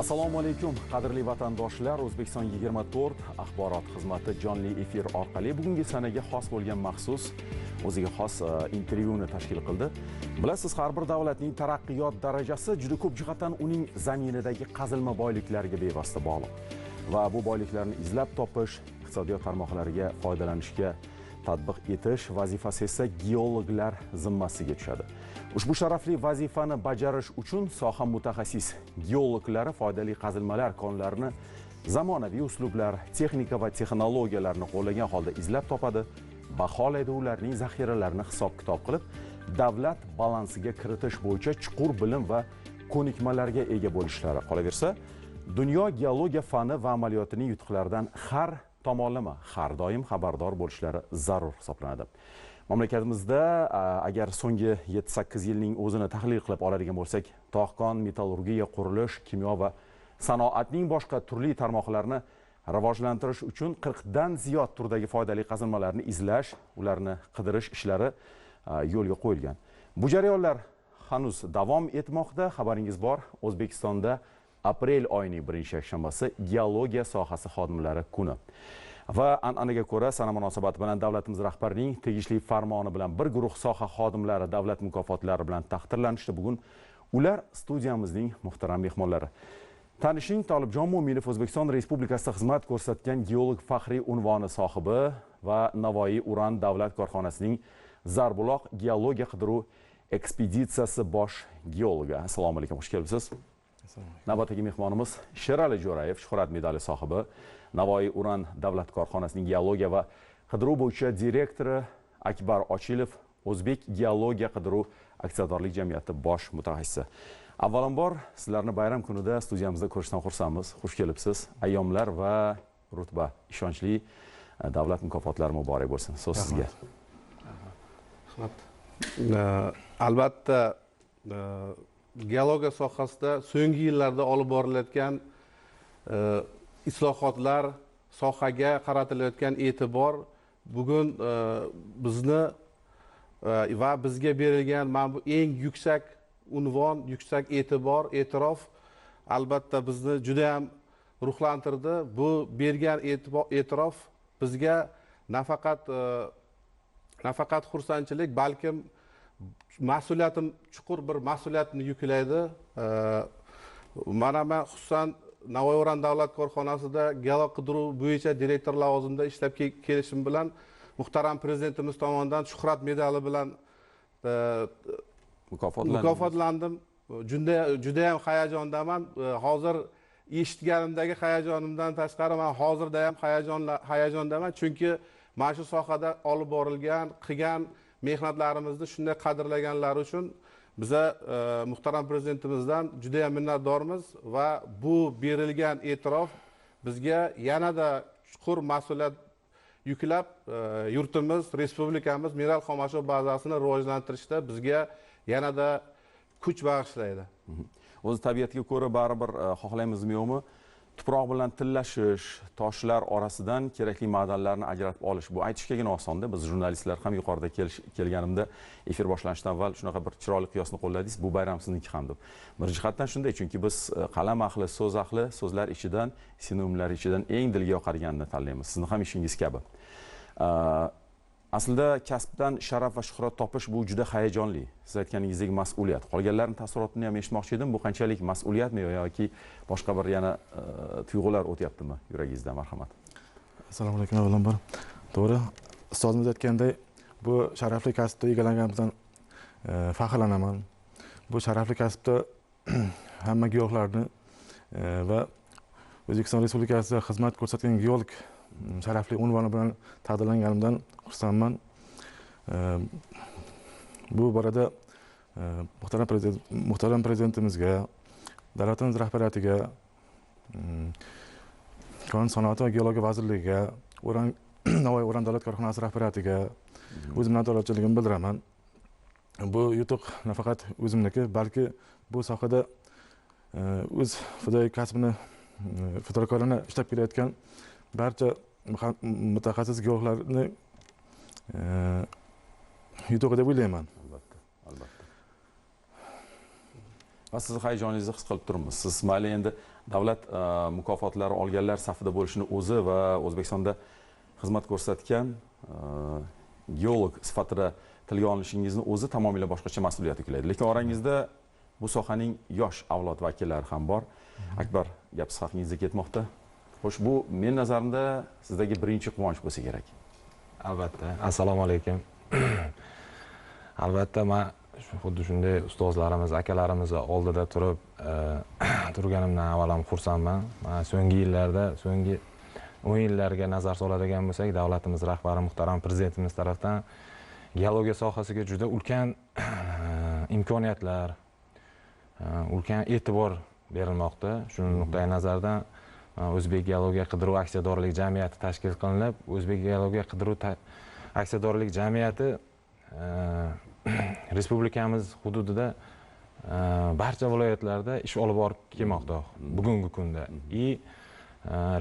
Assalomu alaykum, qadrli vatandoshlar. O'zbekiston 24 axborot xizmati jonli efir orqali bugungi sanaga xos bo'lgan maxsus o'ziga xos intervyuni tashkil qildi. Bilasiz, har bir davlatning taraqqiyot darajasi juda ko'p jihatdan uning zaminidagi qazilma boyliklariga bevosita bog'liq. Va bu boyliklarni izlab topish, iqtisodiyot tarmoqlariga foydalanishga tatbiq etish vazifasi esa geologlar zimmasiga tushadi. Ushbu sharafli vazifani bajarish uchun soha mutaxassis geologlari foydali qazilmalar konlarini zamonaviy uslublar, texnika va texnologiyalarni qo'llagan holda izlab topadi, baholaydi, ularning zaxiralarini hisob-kitob qilib, davlat balansiga kiritish bo'yicha chuqur bilim va ko'nikmalarga ega bo'lishlari. Qolaversa, dunyo geologiya fani va amaliyotining yutuqlaridan har tomonlama, har doim xabardor bo'lishlari zarur hisoblanadi. Mamlakatimizda agar so'nggi 7-8 yilning o'zini tahlil qilib oladigan bo'lsak, tog'-kon, metallurgiya, qurilish, kimyo va sanoatning boshqa turli tarmoqlarini rivojlantirish uchun 40 dan ziyod turdagi foydali qazilmalarni izlash, ularni qidirish ishlari yo'lga qo'yilgan. Bu jarayonlar hanuz davom etmoqda. Xabaringiz bor, O'zbekistonda aprel oyining 1-yakshanbasi geologiya sohasi xodimlari kuni. Va an'anaga ko'ra, sana munosabati bilan davlatimiz rahbarining tegishli farmoni bilan bir guruh soha xodimlari davlat mukofotlari bilan taqdirlanishdi. Bugun ular studiyamizning muhtaram mehmonlari. Tanishing, Tolibjon Mo'minov O'zbekiston Respublikasida xizmat ko'rsatgan geolog faxriy unvoni sohibi va Navoiy Uran davlat korxonasining Zarbuloq geologiya qidiruv ekspeditsiyasi bosh geologi. Assalomu alaykum, xush kelibsiz. Navbatdagi mehmonimiz Sherali Jo'rayev, Shuhrat medali sohibi, Navoiy Uran davlat korxonasining geologiya va qidiruv bo'yicha direktori Akbar Ochilov, O'zbek geologiya qidiruv aksiyadorlik jamiyati bosh mutaxassisi. Avvalambor sizlarni bayram kunida studiyamizda ko'rishdan xursandmiz. Xush kelibsiz. Ayyomlar va rutba ishonchli davlat mukofotlari muborak bo'lsin. So'z sizga. Rahmat. Albatta geologiya sohasida so'nggi yillarda olib borilayotgan islohotlar, sohaga qaratilayotgan e'tibor bugun bizni va bizga berilgan bu eng yuksak unvon, yuksak e'tibor, e'tirof albatta bizni juda ham ruhlantirdi. Bu bergan e'tirof bizga nafaqat xursandchilik, balkim mas'uliyatim, chuqur bir mas'uliyatni yuklaydi. Mana men xususan Navoiy Uran davlat korxonasida geolog qidiruv bo'yicha direktor lavozimida ishlab kelishim bilan muhtaram prezidentimiz tomonidan Shuhrat medali bilan mukofotlandim. Juda ham hayajondaman. Hozir eshitganimdagi hayajonimdan tashqari men hozirda ham hayajondaman, chunki mana shu sohada olib borilgan, qilgan mehnatlarimizni shunday qadrlaganlari uchun biza muhtaram prezidentimizdan juda ham minnatdormiz va bu berilgan e'tirof bizga yanada chuqur mas'uliyat yuklab, yurtimiz, respublikamiz mineral xomashyo bazasini rivojlantirishda bizga yanada kuch bag'ishlaydi. O'z tabiatiga ko'ra baribir xohlaymizmi yo'qmi, tuproq bilan tillashish, toshlar orasidan kerakli ma'danlarni ajratib olish. Bu aytishgagina osonda. Biz jurnalistlar ham yuqorida kelganimda efir boshlanishidan avval shunaqa bir chiroyli qiyosni qo'lladingiz. Bu bayram sizniki ham deb. Bir jihatdan shunday, chunki biz qalam ahli, so'zlar ichidan, sinonimlar ichidan eng dilga yoqadiganini tanlaymiz. Sizni ham ishingiz kabi. Aslida kasbdan sharaf va shuhrat topish bu juda hayajonli. Siz aytganingizdek mas'uliyat. Qolganlarning taassurotini ham eshitmoqchi edim. Bu qanchalik mas'uliyatmi yoki boshqa bir yana tuyg'ular o'tyaptimi yuragingizda? Marhamat. Assalomu alaykum avvalambor. To'g'ri, ustozimiz aytganday, bu sharafli kasbda egalanganimizdan faxrlanaman. Bu sharafli kasbda hamma geologlarni va O'zbekiston Respublikasida xizmat ko'rsatgan geolog sharafli unvoni bilan taqdirlanganimdan xursandman. Bu borada muhtaram prezidentimizga, davlatimiz rahbariyatiga, kon sanoati va geologiya vazirligiga, Navoiy Uran davlat korxonasi rahbariyatiga o'z minnatdorchiligimni bildiraman. Bu yutuq nafaqat o'zimniki, balki bu sohada o'z fidoyi kasbini, fidokorona ishlab kelayotgan barcha mutaxassis geologlarni yutug'i deb o'ylayman. Albatta. va sizni hayajoningizni his qilib turibmiz. Siz mayli endi davlat mukofotlari olganlar safida bo'lishini o'zi va O'zbekistonda xizmat ko'rsatgan geolog sifatida tilga olinishingizni o'zi tamomila boshqacha mas'uliyat yuklaydi. Lekin orangizda bu sohaning yosh avlod vakillari ham bor. Akbar, gap siz haqingizda ketmoqda. Xo'sh, bu men nazarimda sizdagi birinchi quvonch bo'lsa kerak. Albatta. Assalomu alaykum. Albatta, men xuddi shunday ustozlarimiz, akalarimiz oldida turib turganimdan avvalam xursandman. So'nggi yillarda, so'nggi 10 yillarga nazar soladigan bo'lsak, davlatimiz rahbari muhtaram prezidentimiz tomonidan geologiya sohasiga juda ulkan imkoniyatlar, ulkan e'tibor berilmoqda. Shuning nuqtai nazardan O'zbek geologiya qidiruv aksiyadorlik jamiyati tashkil qilinib, O'zbek geologiya qidiruv aksiyadorlik jamiyati respublikamiz hududida barcha viloyatlarda ish olib borib kelmoqda bugungi kunda.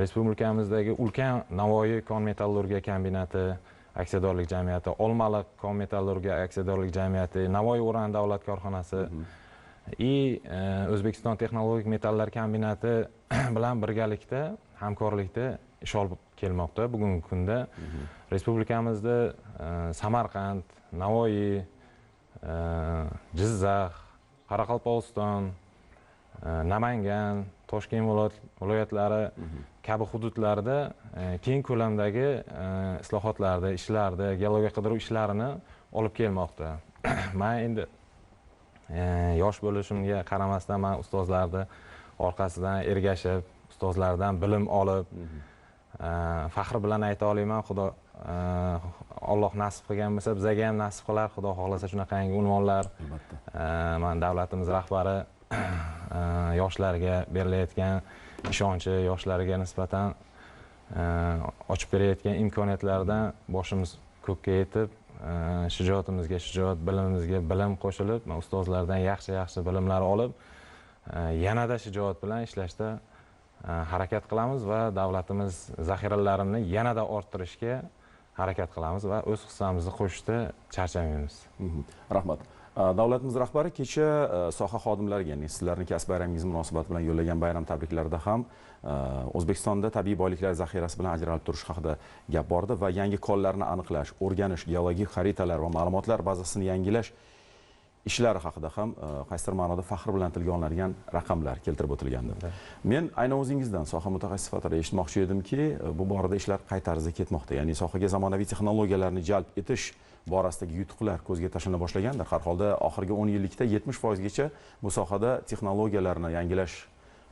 Respublikamizdagi ulkan Navoiy kon-metallurgiya kombinati aksiyadorlik jamiyati, Olmaliq kon-metallurgiya aksiyadorlik jamiyati, Navoiy Uran davlat korxonasi O'zbekiston texnologik metallar kombinati bilan birgalikda hamkorlikda ish olib kelmoqda bugungi kunda. Respublikamizda Samarqand, Navoiy, Jizzax, Qoraqalpog'iston, Namangan, Toshkent viloyatlari kabi hududlarda keng ko'lamdagi islohotlarda, ishlarda, geologiya qidiruv ishlarini olib kelmoqda. Men endi yosh bo'lishimga qaramasdan men ustozlarni orqasidan ergashib, ustozlardan bilim olib, faxr bilan ayta olaman, Xudo Alloh nasib qilgan bo'lsa, bizga ham nasib qilar, Xudo xohlasa shunaqangi unvonlar. Men davlatimiz rahbari yoshlarga berilayotgan ishonchi, yoshlarga nisbatan ochib berayotgan imkoniyatlardan boshimiz ko'kka yetib, shijoatimizga shijoat, bilimimizga bilim qo'shilib, ustozlardan yaxshi bilimlar olib, yanada shijoat bilan ishlashda harakat qilamiz va davlatimiz zaxiralarini yanada orttirishga harakat qilamiz va o'z hissamizni qo'shishda charchamaymiz. Rahmat. Davlatimiz rahbari kecha soha xodimlariga, ya'ni sizlarning kasb bayramingiz munosabati bilan yo'llagan bayram tabriklarida ham O'zbekistonda tabiiy boyliklar zaxirasi bilan ajralib turish haqida gap bordi va yangi konlarni aniqlash, o'rganish, geologik xaritalar va ma'lumotlar bazasini yangilash ishlari haqida ham qaysidir ma'noda faxr bilan tilga olinadigan raqamlar keltirib o'tilgandi. Men aynan o'zingizdan soha mutaxassisi sifatida eshitmoqchi edimki, bu borada ishlar qay tarzda ketmoqda? Ya'ni sohaga zamonaviy texnologiyalarni jalb etish borasidagi yutuqlar ko'zga tashlana boshlagandir. Har holda oxirgi 10 yillikda 70% gacha bu sohada texnologiyalarni yangilash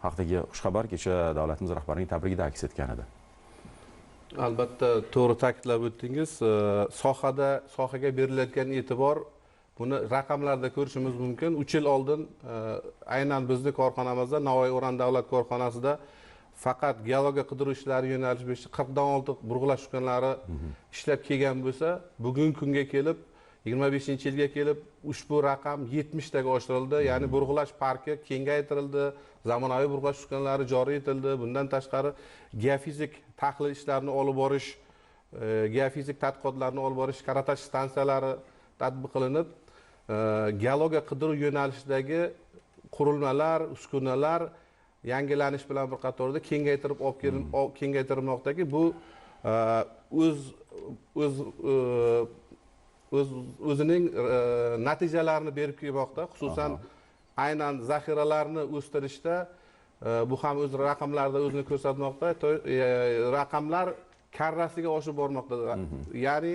haqidagi xushxabar kecha davlatimiz rahbarining tabrigida aks etgan edi. Albatta, to'g'ri ta'kidlab o'tdingiz. Sohaga berilayotgan e'tibor buni raqamlarda ko'rishimiz mumkin. 3 yil oldin aynan bizning korxonamizda Navoiy Uran davlat korxonasida faqat geologiya qidiruv ishlari yo'nalishi bo'yicha 40 dan ortiq burg'ulash uskunalari ishlab kelgan bo'lsa, bugungi kunga kelib 25-yilga kelib ushbu raqam 70 taga oshirildi. Ya'ni burg'ulash parki kengaytirildi, zamonaviy burg'ulash uskunalari joriy etildi. Bundan tashqari geofizik tahlil ishlarini olib borish, geofizik tadqiqotlarni olib borish, karatash stansiyalari tatbiq qilinib, geologiya qidiruv yo'nalishidagi qurilmalar, uskunalar yangilanish bilan bir qatorda kengaytirilmoqdaki, bu o'zining natijalarini berib kelmoqda. Xususan aynan zaxiralarni o'stirishda bu ham o'z raqamlarda o'zini ko'rsatmoqda. Raqamlar karrasiga oshib bormoqda. Ya'ni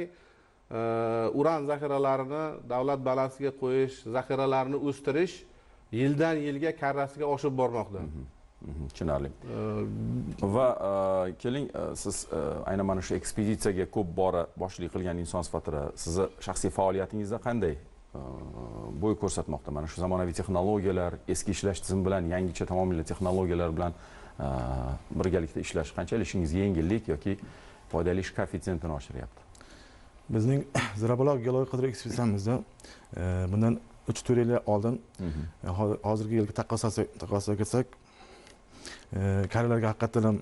uran zaxiralarini davlat balansiga qo'yish, zaxiralarni o'stirish yildan yilga karrasiga oshib bormoqda. Tushunarli. Va keling, siz aynan mana shu ekspeditsiyaga ko'p bora boshchilik qilgan inson sifatida sizni shaxsiy faoliyatingizda qanday bo'y ko'rsatmoqda? Mana shu zamonaviy texnologiyalar, eski ishlash tizimi bilan yangicha tamomila texnologiyalar bilan birgalikda ishlash qanchalik ishingizga yengillik yoki foydali ish koeffitsiyentini oshiryapti? Bizning Zirabuloq geologik qidiruv ekspeditsiyamizda bundan 3-4 yil oldin hozirgi yilga taqqoslab ketsak, karlarga haqiqatan ham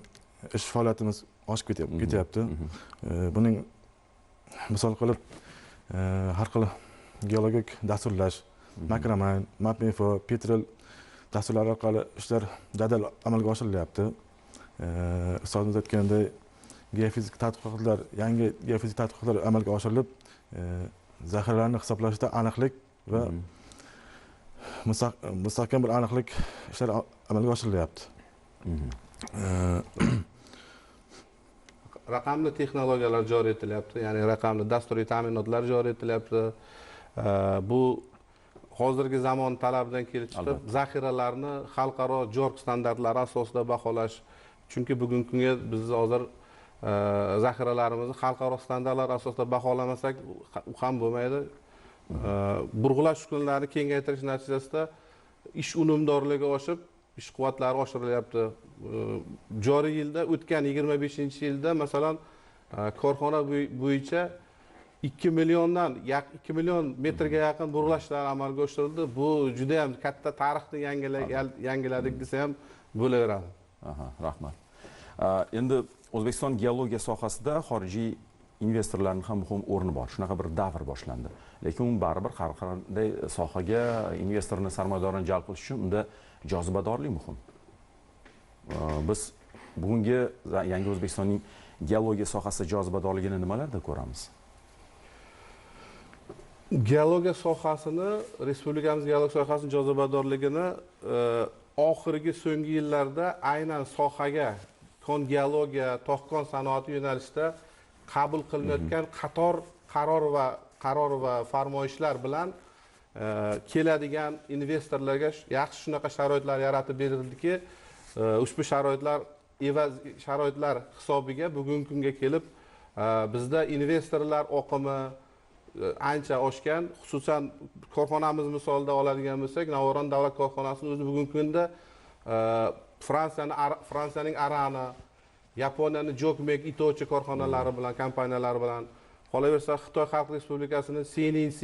ish faoliyatimiz oshib ketyapti. Buning misol qilib har xil geologik dasturlash, Makraman, Mapinfo, Petrel dasturlar orqali ishlar jadal amalga oshirilyapti. Ustozimiz aytganidek, geofizik tadqiqotlar, yangi geofizik tadqiqotlar amalga oshirilib, zaxiralarni hisoblashda aniqlik va mustahkam bir aniqlik ishlar amalga oshirilyapti. Raqamli texnologiyalar joriy etilyapti, ya'ni raqamli dasturiy ta'minotlar joriy etilyapti. Bu hozirgi zamon talabidan kelib chiqib, zaxiralarni xalqaro JORC standartlari asosida baholash. Chunki bugungi kunga biz hozir zaxiralarimizni xalqaro standartlar asosida baholamasak ham bo'lmaydi. Burg'ulash uskunalarini kengaytirish natijasida ish unumdorligi oshib, ish quvvatlari oshirilyapti. Joriy yilda, o'tgan 25-yilda masalan korxona bo'yicha 2 million metrga yaqin burg'ulashlar amalga oshirildi. Bu juda ham katta tarixni yangiladik desa ham bo'laveradi. Rahmat. Endi O'zbekiston geologiya sohasida xorijiy investorlarning ham muhim o'rni bor. Shunaqa bir davr boshlandi. Lekin baribir har qanday sohaga investorni, sarmoyadorini jalb qilish uchun unda jozibadorlik muhim. Biz bugungi yangi O'zbekistonning geologiya sohasida jozibadorligini nimalarda ko'ramiz? Geologiya sohasini, respublikamiz geologiya sohasining jozibadorligini oxirgi so'nggi yillarda aynan sohaga geologiya, tog' sanoati yo'nalishida qabul qilinayotgan qator qaror va farmoyishlar bilan keladigan investorlarga yaxshi shunaqa sharoitlar yaratib berildiki, ushbu sharoitlar hisobiga bugungi kunga kelib bizda investorlar oqimi ancha oshgan. Xususan korxonamiz misolida oladigan bo'lsak, Navoron davlat korxonasini o'zi bugungi kunda Fransiyaning Arana, Yaponiyaning Jokmek, Itochi korxonalari bilan, kompaniyalari bilan, qolaversa Xitoy Xalq Respublikasining CNNC,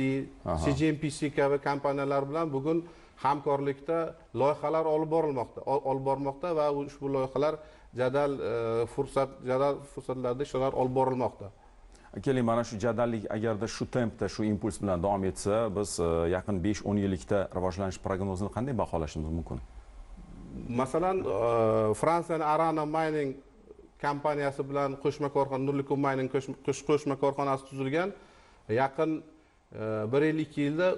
CGMPC kabi kompaniyalar bilan bugun hamkorlikda loyihalar olib bormoqda va ushbu loyihalar jadal fursatlarda ishlar olib borilmoqda. Keling, mana shu jadallik agarda shu tempda, shu impuls bilan davom etsa, biz yaqin 5-10 yillikda rivojlanish prognozini qanday baholashimiz mumkin? Masalan, Fransiyaning Arana Mining kompaniyasi bilan qo'shma korxona, Nurlikum Mining qo'shma korxonasi tuzilgan. Yaqin 1-2 yilda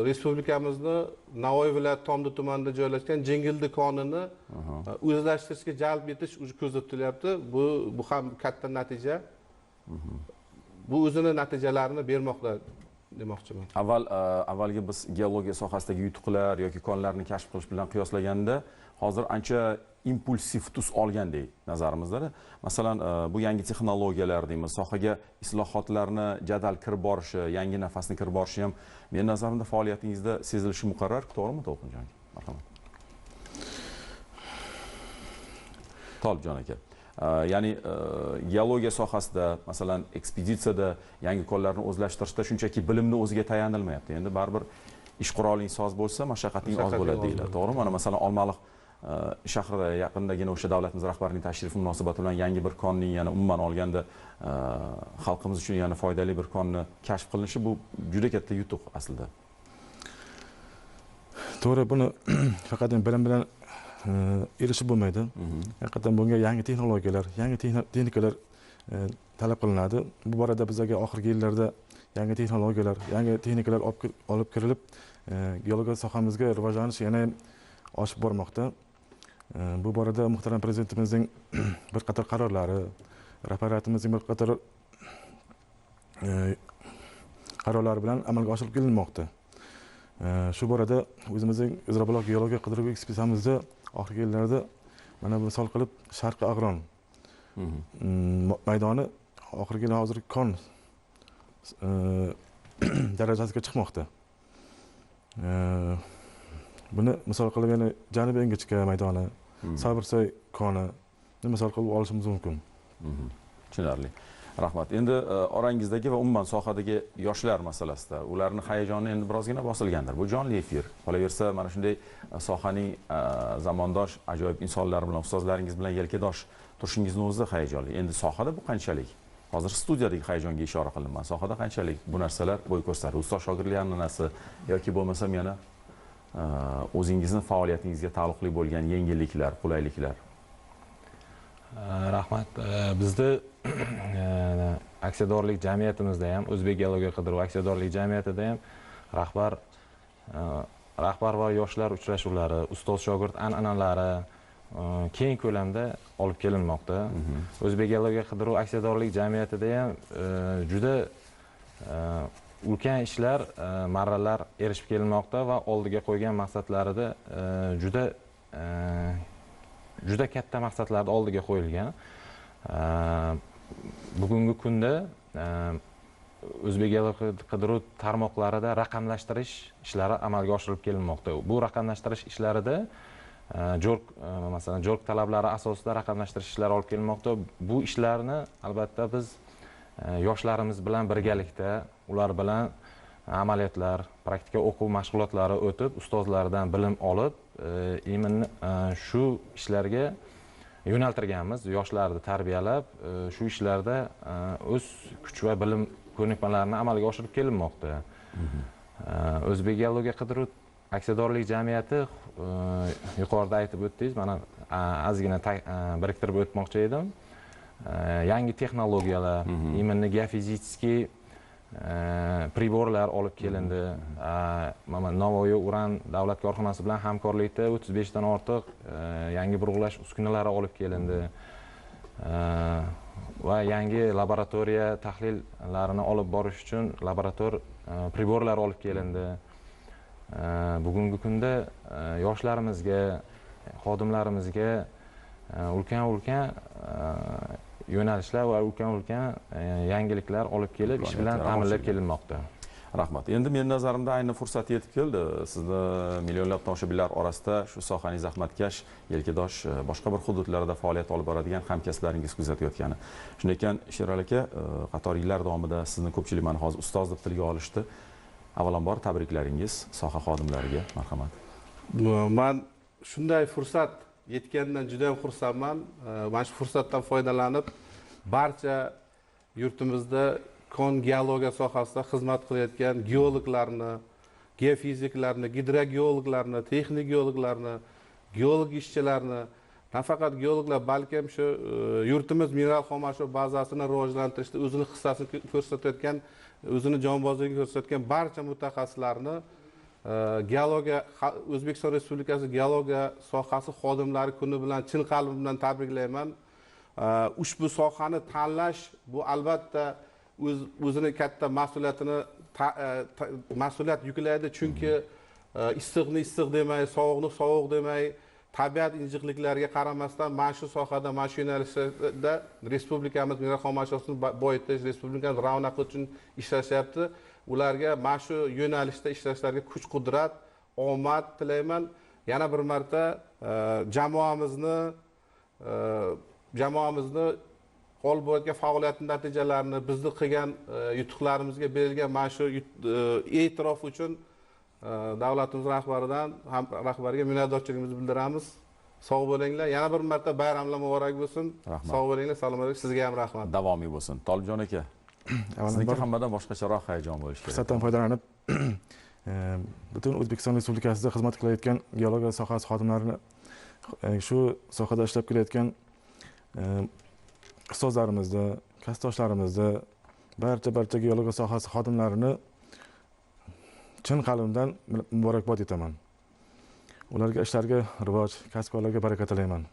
respublikamizni Navoiy viloyati Tomdi tumanida joylashgan Jengildi konini o'zlashtirishga jalb etish ko'zda tutilyapti. Bu ham katta natija. Bu o'zini natijalarini bermoqda demoqchiman. Avvalgi biz geologiya sohasidagi yutuqlar yoki konlarni kashf qilish bilan qiyoslaganda hozir ancha impulsiv tus olgandek nazarimizda. Masalan, bu yangi texnologiyalar deymiz, sohaga islohotlarni jadal kirib borishi, yangi nafasni kirib borishi ham men nazarimda faoliyatingizda sezilishi muqarrar, to'g'rimi To'lqinjon? Marhamat. Tolibjon aka. Ya'ni geologiya sohasida, masalan, ekspeditsiyada yangi konlarni o'zlashtirishda shunchaki bilimni o'ziga tayanilmayapti. Endi baribir ish quroling soz bo'lsa, mashaqqating oz bo'ladi deyiladi. To'g'rimi? Mana masalan, Olmaliq shahrida yaqindagina o'sha davlatimiz rahbarining tashrifi munosabati bilan yangi bir konning, yana umuman olganda xalqimiz uchun yana foydali bir konni kashf qilinishi bu juda katta yutuq aslida. To'g'ri, buni faqat bilim bilan erishib bo'lmaydi. Haqiqatan bunga yangi texnologiyalar, yangi texnikalar talab qilinadi. Bu borada bizga oxirgi yillarda yangi texnologiyalar, yangi texnikalar olib kirilib, geologiya sohamizga rivojlanish yana oshib bormoqda. Bu borada muhtaram prezidentimizning bir qator qarorlari, rahbariyatimizning bir qator qarorlari bilan amalga oshirib kelinmoqda. Shu borada o'zimizning Izrabuloq geologiya qidiruv ekspeditsiyamizda oxirgi yillarda mana bu misol qilib Sharqiy Agron maydoni oxirgi hozirgi kon darajasiga chiqmoqda. Buni misol qilib yana Janubiy Ingichka maydoni, Sabirsoy koni misol qilib olishimiz mumkin. Tushunarli. Rahmat. Endi orangizdagi va umuman sohadagi yoshlar masalasida ularning hayajoni endi birozgina bosilgandir. Bu jonli efir. Qolaversa, mana shunday sohaning zamondosh ajoyib insonlar bilan, ustozlaringiz bilan yelkadosh turishingizni o'zi hayajonli. Endi sohada bu qanchalik? Hozir studiyadagi hayajonga ishora qilinman. Sohada qanchalik bu narsalar bo'y ko'rsatadi? Ustoz shogirdlar an'anasi yoki bo'lmasam yana o'zingizni faoliyatingizga taalluqli bo'lgan yengilliklar, qulayliklar? Rahmat. Bizni aksiyadorlik jamiyatimizda ham, O'zbek geologiya qidiruv aksiyadorlik jamiyatida ham rahbar va yoshlar uchrashuvlari, ustoz shogird an'analari keng ko'lamda olib kelinmoqda. O'zbek geologiya qidiruv aksiyadorlik jamiyatida ham juda ulkan ishlar, marralar erishib kelinmoqda va oldiga qo'ygan maqsadlarida juda katta maqsadlarni oldiga qo'yilgan. Bugungi kunda O'zbek geologiya qidiruv tarmoqlarida raqamlashtirish ishlari amalga oshirilib kelinmoqda. Bu raqamlashtirish ishlarida masalan JORK talablari asosida raqamlashtirish ishlari olib kelinmoqda. Bu ishlarni albatta biz yoshlarimiz bilan birgalikda ular bilan amaliyotlar, praktika o'quv mashg'ulotlari o'tib, ustozlardan bilim olib, shu ishlarga yo'naltirganmiz. Yoshlarni tarbiyalab, shu ishlarda o'z kuch va bilim ko'nikmalarini amalga oshirib kelinmoqda. O'zbek geologiya qidiruv aksiyadorlik jamiyati yuqorida aytib o'tdingiz, mana ozgina biriktirib o'tmoqchi edim. Yangi texnologiyalar, именно geofizический priborlar olib kelindi. Navoiy uran davlat korxonasi bilan hamkorlikda 35 dan ortiq yangi burg'ulash uskunalari olib kelindi. Va yangi laboratoriya tahlillarini olib borish uchun laborator priborlar olib kelindi. Bugungi kunda yoshlarimizga, xodimlarimizga ulkan yo'nalishlar va ulkan yangiliklar olib kelib, ish bilan ta'minlab kelinmoqda. Rahmat. Endi men nazarimda ayni fursat yetib keldi. Sizni millionlab tomoshabinlar orasida shu sohaning zahmatkash, yelkadosh boshqa bir hududlarda faoliyat olib boradigan hamkasblaringiz kuzatayotgani. Shunday ekan, Sherali aka, qator yillar davomida sizni ko'pchilik mana hozir ustoz deb tilga olishdi. Avvalambor tabriklaringiz soha xodimlariga, marhamat. Men shunday fursat yetgandan juda ham xursandman. Mana shu fursatdan foydalanib, barcha yurtimizda kon geologiya sohasida xizmat qilayotgan geologlarni, geofiziklarni, gidrogeologlarni, texnik geologlarni, geolog ishchilarni, nafaqat geologlar, balkim shu yurtimiz mineral xomashyo bazasini rivojlantirishda o'zini hissasini ko'rsatayotgan, o'zini jonbozligini ko'rsatgan barcha mutaxassislarni geologiya, O'zbekiston Respublikasi geologiya sohasi xodimlari kuni bilan chin qalbim bilan tabriklayman. Ushbu sohani tanlash bu albatta o'zini katta mas'uliyat yuklaydi, chunki issiqni issiq demay, sovuqni sovuq demay, tabiat injiqliklariga qaramasdan mana shu sohada, mana shu yo'nalishda respublikamiz mineral xomashyosini boyitish, respublikamiz ravnaqi uchun ishlashyapti. Ularga mana shu yo'nalishda ishlashlariga kuch-qudrat, omad tilayman. Yana bir marta jamoamizni olib borayotgan faoliyat natijalarini, bizni qilgan yutuqlarimizga berilgan mana shu e'tirof uchun davlatimiz rahbariga minnatdorchiligimizni bildiramiz. Sog' bo'linglar. Yana bir marta bayramlar muborak bo'lsin. Sog' bo'linglar, salomat bo'ling. Sizga ham rahmat. Davomiy bo'lsin. Tolibjon aka, sizniki hammadan boshqacharoq hayajon bo'lishi kerak. Fursatdan foydalanib butun O'zbekiston Respublikasida xizmat qilayotgan geologiya sohasi xodimlarini, shu sohada ishlab kelayotgan ustozlarimizni, kasbdoshlarimizda barcha geologiya sohasi xodimlarini chin qalbimdan muborakbod etaman. Ularga ishlariga rivoj, kasb-korlarga baraka tilayman.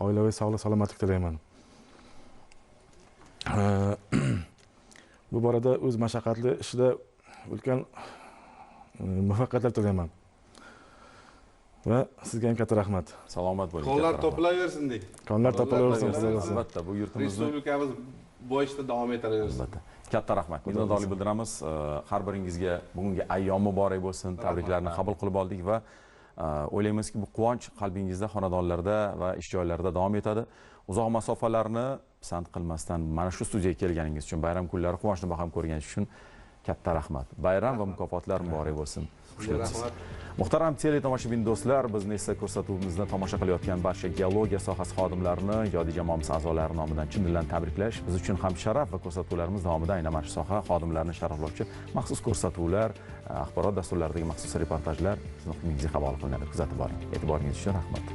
Oilaviy sog'lik, salomatlik tilayman. Bu borada o'z mashaqqatli ishida ulkan muvaffaqiyatlar tilayman. Va sizga ham katta rahmat. Salomat bo'ling. Konlar topilaversin dek. Konlar topilaversin. Albatta, bu yurtimizni respublikamiz boyishda davom etaversin. Katta rahmat. Minnatdorlik bildiramiz. Har biringizga bugungi ayyom muborak bo'lsin. Tabriklarni qabul qilib oldik va o'ylaymizki, bu quvonch qalbingizda, xonadonlarda va ish joylarida davom etadi. Uzoq masofalarni pisand qilmasdan mana shu studiyaga kelganingiz uchun, bayram kunlari quvonchni baham ko'rganingiz uchun katta rahmat. Bayram va mukofotlar muborak bo'lsin. xush kelibsiz. Muhtaram teletomoshabin do'stlar, bizni esa ko'rsatuvimizni tomosha qilayotgan barcha geologiya sohasi xodimlarini yodiy jamoamiz a'zolari nomidan chin dildan tabriklash biz uchun ham sharaf va ko'rsatuvlarimiz davomida aynan mana shu soha xodimlarini sharaflovchi maxsus ko'rsatuvlar, axborot dasturlaridagi maxsus reportajlar sizning huzuringizga havola qilinadi. Kuzatib boring. E'tiboringiz uchun rahmat.